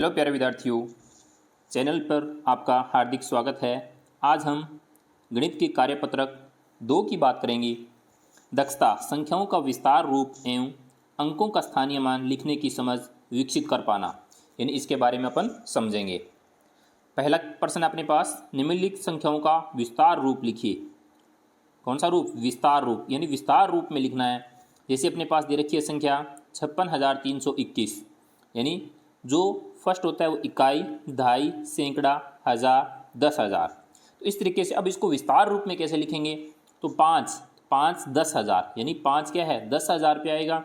Hello प्यारे विद्यार्थियों, channel पर आपका हार्दिक स्वागत है। आज हम गणित के कार्यपत्रक 2 की बात करेंगे। दक्षता, संख्याओं का विस्तार रूप एवं अंकों का स्थानीय मान लिखने की समझ विकसित कर पाना, यानी इसके बारे में अपन समझेंगे। पहला प्रश्न अपने पास, निम्नलिखित संख्याओं का विस्तार रूप लिखिए। कौन सा रूप? विस्तार रूप, यानी विस्तार रूप में लिखना है। जैसे अपने पास दे रखी है संख्या 56,321, यानी जो फर्स्ट होता है वो इकाई, दहाई, सैकड़ा, हज़ार, 10,000। तो इस तरीके से अब इसको विस्तार रूप में कैसे लिखेंगे? तो 5 10,000, यानी 5 क्या है? 10,000 पे आएगा।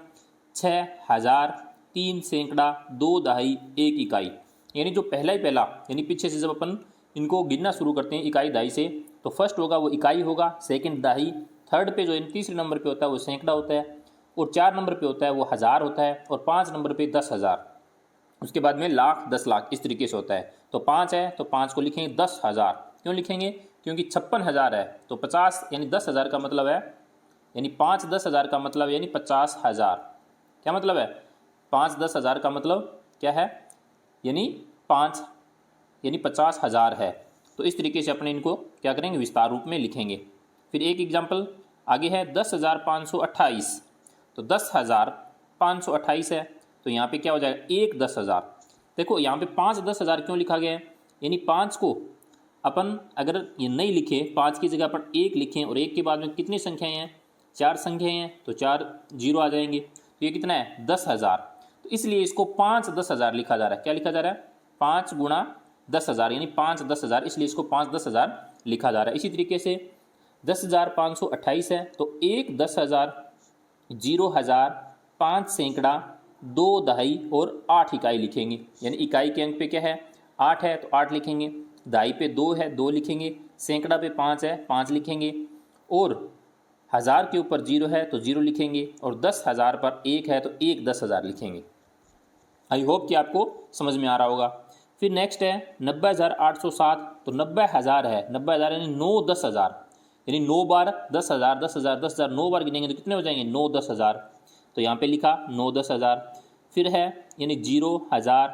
6 हज़ार, 3 सैकड़ा, 2 दहाई, 1 इकाई, यानी जो पहला ही पहला, यानी पीछे से जब अपन इनको गिनना शुरू करते हैं इकाई दहाई से, तो फर्स्ट होगा वो इकाई होगा, सेकंड दहाई, थर्ड पे जो तीसरे नंबर पे होता है वो सैकड़ा होता है, और 4 नंबर पे होता है वो हज़ार होता है, और 5 नंबर पे 10,000, उसके बाद में लाख, 10 लाख, इस तरीके से होता है। तो 5 है तो 5 को लिखेंगे 10,000। क्यों लिखेंगे? क्योंकि 56,000 है तो 50, यानी 10,000 का मतलब है, यानी 5 10,000 का मतलब यानी 50,000। क्या मतलब है? 5 10,000 का मतलब क्या है? यानी 5, यानी 50,000 है। तो इस तरीके से अपने इनको क्या करेंगे? विस्तार रूप में लिखेंगे। फिर एक एग्जाम्पल आगे है 10,528। तो 10,528 है तो यहाँ पे क्या हो जाएगा? 1 10,000। देखो यहाँ पे 5 10,000 क्यों लिखा गया है? यानी 5 को अपन अगर ये नहीं लिखे, 5 की जगह पर 1 लिखें, और 1 के बाद में कितनी संख्याएं हैं? 4 संख्याएं हैं, तो 4 जीरो आ जाएंगे। तो ये कितना है? 10,000। तो इसलिए इसको 5 10,000 लिखा जा रहा है। क्या लिखा जा रहा है? 5 गुणा 10,000, यानी 5 10,000, इसलिए इसको 5 10,000 लिखा जा रहा है। इसी तरीके से 10,528 है तो 1 10,000, 0 हज़ार, 5 सैकड़ा, 2 दहाई और 8 इकाई लिखेंगे। यानी इकाई के अंक पे क्या है? 8 है तो 8 लिखेंगे, दहाई पे 2 है 2 लिखेंगे, सैकड़ा पे 5 है 5 लिखेंगे, और हज़ार के ऊपर 0 है तो 0 लिखेंगे, और 10,000 पर 1 है तो 1 10,000 लिखेंगे। आई होप कि आपको समझ में आ रहा होगा। फिर नेक्स्ट है 90,807। तो 90,000 है, 90,000 यानी 9 10,000, यानी 9 बार 10,000 10,000 10,000, 9 बार गिनेंगे तो कितने हो जाएंगे? 9 10,000। तो यहाँ पे लिखा 9 10,000। फिर है यानी 0 हज़ार,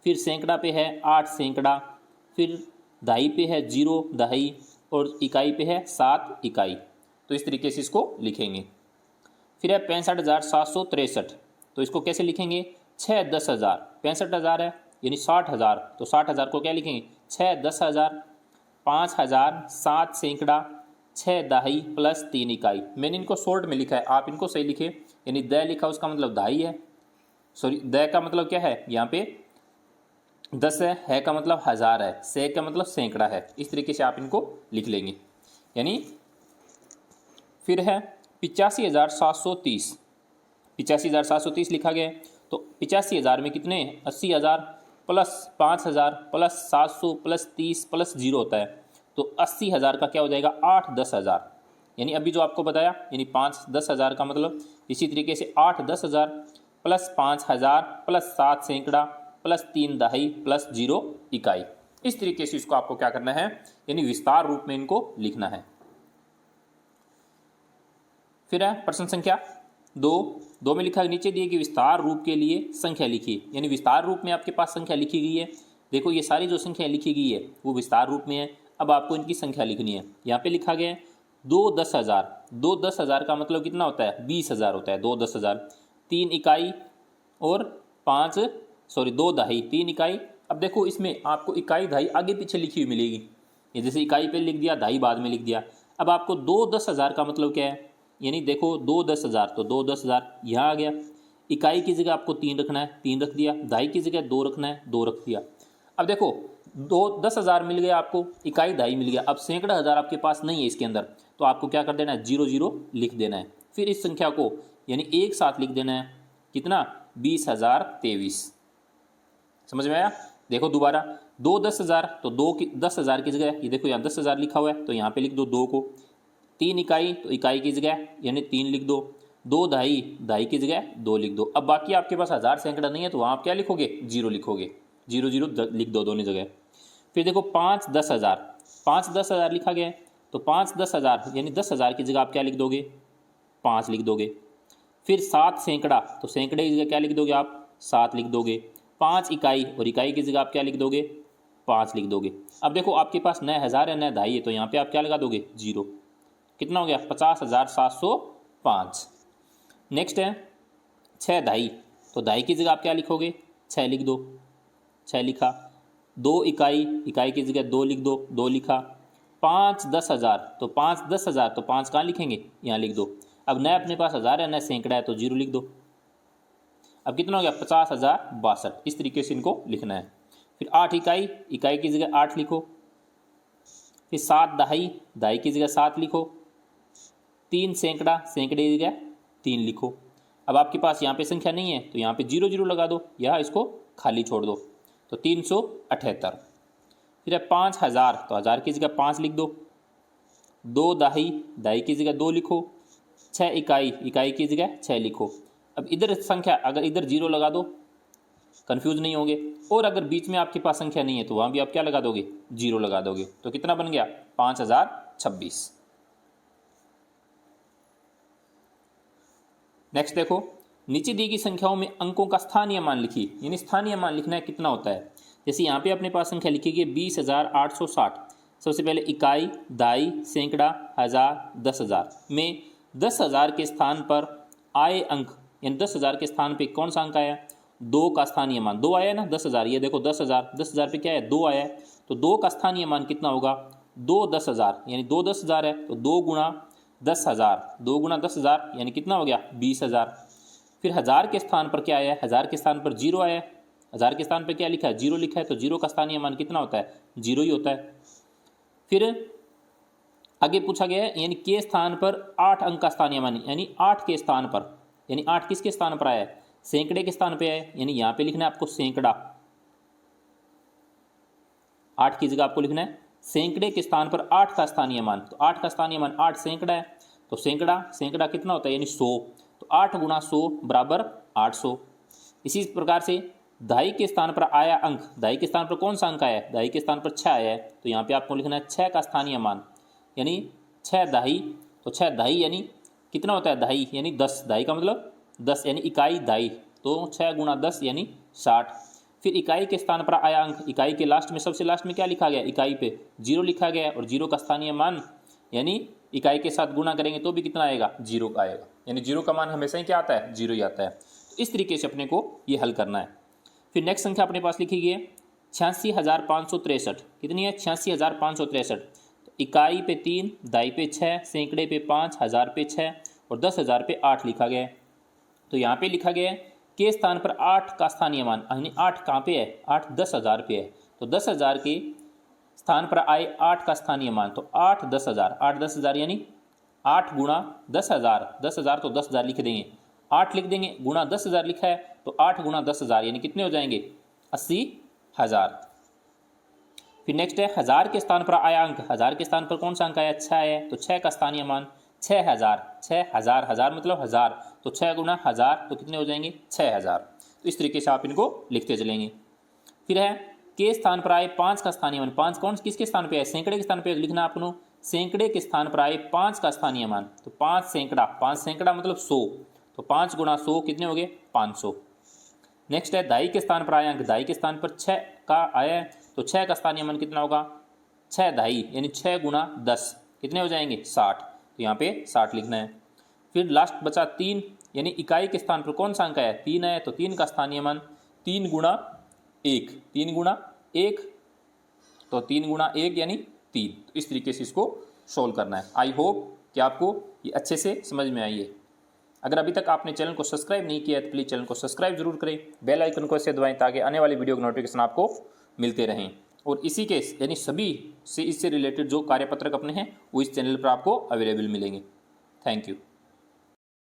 फिर सैकड़ा पे है 8 सैकड़ा, फिर दहाई पे है 0 दहाई, और इकाई पे है 7 इकाई। तो इस तरीके से इसको लिखेंगे। फिर है 65,763। तो इसको कैसे लिखेंगे? 6 10,000, 65,000 है यानी 60,000, तो 60,000 को क्या लिखेंगे? 6 10,000, 5,000, 7 सैकड़ा, 6 दहाई प्लस 3 इकाई। मैंने इनको शॉर्ट में लिखा है, आप इनको सही लिखे, यानी द लिखा उसका मतलब दहाई है, सॉरी द का मतलब क्या है? यहाँ पे 10 है का मतलब हज़ार है, से का मतलब सैकड़ा है। इस तरीके से आप इनको लिख लेंगे। यानी फिर है 85,730। 85,730 लिखा गया। तो 85,000 में कितने? 80,000 प्लस 5,000 प्लस 700 प्लस 30 प्लस 0 होता है, तो 80,000 का क्या हो जाएगा? 8 10,000। यानी अभी जो आपको बताया, यानी 5 10,000 का मतलब इसी तरीके से 8 10,000 प्लस 5,000 प्लस 7 सैकड़ा प्लस 3 दहाई प्लस 0 इकाई। इस तरीके से इसको आपको क्या करना है? यानी विस्तार रूप में इनको लिखना है। फिर है प्रश्न संख्या 2 में लिखा नीचे दिए कि विस्तार रूप के लिए संख्या लिखिए। यानी विस्तार रूप में आपके पास संख्या लिखी गई है। देखो ये सारी जो संख्या लिखी गई है वो विस्तार रूप में है। अब आपको इनकी संख्या लिखनी है। यहाँ पे लिखा गया है 2 10,000। 2 10,000 का मतलब कितना होता है? 20,000 होता है। 2 10,000, 3 इकाई और 2 दहाई 3 इकाई। अब देखो इसमें आपको इकाई दहाई आगे पीछे लिखी हुई मिलेगी। ये जैसे इकाई पे लिख दिया, दहाई बाद में लिख दिया। अब आपको 2 10,000 का मतलब क्या है? यानी देखो 2 10,000, तो 2 10,000 यहाँ आ गया। इकाई की जगह आपको 3 रखना है, 3 रख दिया। दहाई की जगह 2 रखना है, 2 रख दिया। अब देखो 2 10,000 मिल गया आपको, इकाई दहाई मिल गया। अब सैकड़ा हज़ार आपके पास नहीं है इसके अंदर, तो आपको क्या कर देना है? 0 0 लिख देना है। फिर इस संख्या को यानी एक साथ लिख देना है। कितना? 20,023। समझ में आया? देखो दोबारा 2 10,000, तो 10,000 की जगह ये देखो यहाँ 10,000 लिखा हुआ है, तो यहाँ पे लिख दो 2 को। 3 इकाई, तो इकाई की जगह यानी 3 लिख दो। 2 दहाई, दहाई की जगह 2 लिख दो। अब बाकी आपके पास हज़ार सैकड़ा नहीं है, तो वहाँ आप क्या लिखोगे? 0 लिखोगे। 0 0 लिख दो दोनों जगह। फिर देखो 5 10,000। 5 10,000 लिखा गया है, तो 5 10,000 यानी 10,000 की जगह आप क्या लिख दोगे? 5 लिख दोगे। फिर 7 सैकड़ा, तो सैकड़े की जगह क्या लिख दोगे आप? 7 लिख दोगे। 5 इकाई, और इकाई की जगह आप क्या लिख दोगे, 5 लिख दोगे। अब देखो आपके पास न 1000 है न दहाई है, तो यहाँ पे आप क्या लगा दोगे, 0। कितना हो गया, 50,705। नेक्स्ट है 6 दहाई, तो दहाई की जगह आप क्या लिखोगे, 6 लिख दो, 6 लिखा। 2 इकाई, इकाई की जगह 2 लिख दो, 2 लिखा। 5 10,000, तो 5 10,000, तो 5 कहाँ लिखेंगे, यहाँ लिख दो। अब न अपने पास 1000 है न सैकड़ा है, तो 0 लिख दो। अब कितना हो गया, 50,062। इस तरीके से इनको लिखना है। फिर 8 इकाई, इकाई की जगह 8 लिखो। फिर 7 दहाई, दहाई की जगह 7 लिखो। 3 सैकड़ा, सैकड़े की जगह 3 लिखो। अब आपके पास यहाँ पे संख्या नहीं है, तो यहाँ पे 0 0 लगा दो, यहाँ इसको खाली छोड़ दो, तो 378। फिर है 5000, तो 1000 की जगह 5 लिख दो। 2 दहाई, दहाई की जगह 2 लिखो। 6 इकाई, इकाई की जगह 6 लिखो। अब इधर संख्या, अगर इधर 0 लगा दो, कंफ्यूज नहीं होंगे। और अगर बीच में आपके पास संख्या नहीं है, तो वहाँ भी आप क्या लगा दोगे, 0 लगा दोगे। तो कितना बन गया, 5026। नेक्स्ट देखो, नीचे दी गई संख्याओं में अंकों का स्थानीय मान लिखिए, यानी स्थानीय मान लिखना है कितना होता है। जैसे यहाँ पे अपने पास संख्या लिखी गई 20,860। सबसे पहले इकाई, दाई, सैकड़ा, हजार, 10,000 में 10,000 के स्थान पर आए अंक, यानी 10,000 के स्थान पे कौन सा अंक आया, 2 का स्थानीय मान। 2 आया ना, 10,000, ये देखो 10,000, 10,000 पे क्या है, 2 आया है, तो 2 का स्थानीय मान कितना होगा, 2 10,000, यानी 2 10,000 है, तो 2 गुणा 10,000, 2 गुणा 10,000 यानी कितना हो गया, 20,000। फिर हजार के स्थान पर क्या आया है, हजार के स्थान पर 0 आया है। हजार के स्थान पर क्या लिखा है, 0 लिखा है, तो 0 का स्थानीय मान कितना होता है, 0 ही होता है। फिर आगे पूछा गया है, यानी के स्थान पर 8 अंक का स्थानीय मान, यानी 8 के स्थान पर, यानी 8 किसके स्थान पर आया है, सैकड़े के स्थान पे है, यानी यहाँ पे लिखना है आपको सैकड़ा। 8 की जगह आपको लिखना है सैकड़े के स्थान पर 8 का स्थानीय मान, तो 8 का स्थानीय मान 8 सैकड़ा है, तो सैकड़ा सैकड़ा कितना होता है, यानी 100, तो 8 गुणा 100 बराबर 800। इसी प्रकार से दहाई के स्थान पर आया अंक, दहाई के स्थान पर कौन सा अंक आया है, दहाई के स्थान पर 6 आया है, तो यहाँ पे आपको लिखना है 6 का स्थानीय मान, यानी 6 दहाई, तो 6 दहाई यानी कितना होता है, दहाई यानी 10, दहाई का मतलब 10, यानी इकाई दहाई, तो 6 गुणा 10 यानी 60। फिर इकाई के स्थान पर आया अंक, इकाई के लास्ट में, सबसे लास्ट में क्या लिखा गया, इकाई पे 0 लिखा गया, और 0 का स्थानीय मान, यानी इकाई के साथ गुणा करेंगे तो भी कितना आएगा, 0 का आएगा, यानी 0 का मान हमेशा ही क्या आता है, 0 ही आता है। तो इस तरीके से अपने को ये हल करना है। फिर नेक्स्ट संख्या अपने पास लिखी गई है 86,563। कितनी है, 86,563। तो इकाई पे 3, दाई पे 6, सैकड़े पे 5, हजार पे 6 और 10,000 पे 8 लिखा गया है। तो यहाँ पे लिखा गया है के स्थान पर 8 का स्थानीय मान, यानी 8 कहाँ पे है, 8 10,000 पे है, तो 10,000 के स्थान पर आए 8 का स्थानीय मान, तो 8 10,000, 8 10,000 यानी 8 गुणा 10,000, 10,000 तो 10,000 लिख देंगे, 8 लिख देंगे, गुणा 10,000 लिखा है, तो 8 गुणा 10,000 यानी कितने हो जाएंगे, 80,000। फिर नेक्स्ट है हजार के स्थान पर आया अंक, हजार के स्थान पर कौन सा अंक आया, 6 है, तो 6 का स्थानीय मान 6,000, 6,000, हजार मतलब 1000, तो 6 गुणा 1000 तो कितने हो जाएंगे, 6,000। तो इस तरीके से आप इनको लिखते चलेंगे। फिर है के स्थान पर आए 5 का स्थानीय मान, 5 कौन किसके स्थान पे है, सैकड़े के स्थान पे लिखना आपको, सैकड़े के स्थान पर आए 5 का स्थानीय मान, तो 5 सैकड़ा, 5 सैकड़ा मतलब 100, तो 5 गुणा 100 कितने हो गए, 500। नेक्स्ट है दाई के स्थान पर आया अंक, दाई के स्थान पर 6 का आया है, तो 6 का स्थानीय मान कितना होगा, 6 दाई यानी 6 गुणा 10 कितने हो जाएंगे, 60, तो यहाँ पे 60 लिखना है। फिर लास्ट बचा 3, यानी इकाई के स्थान पर कौन सा अंक है, 3 है, तो 3 का स्थानीय मान 3 गुणा 1, 3 गुणा 1, तो 3 गुणा 1 यानी 3। तो इस तरीके से इसको सोल्व करना है। आई होप कि आपको ये अच्छे से समझ में आई है। अगर अभी तक आपने चैनल को सब्सक्राइब नहीं किया है तो प्लीज़ चैनल को सब्सक्राइब जरूर करें, बेल आइकन को ऐसे दबाएं ताकि आने वाली वीडियो के नोटिफिकेशन आपको मिलते रहें। और इसी के यानी सभी से इससे रिलेटेड जो कार्यपत्रक अपने हैं वो इस चैनल पर आपको अवेलेबल मिलेंगे। Thank you.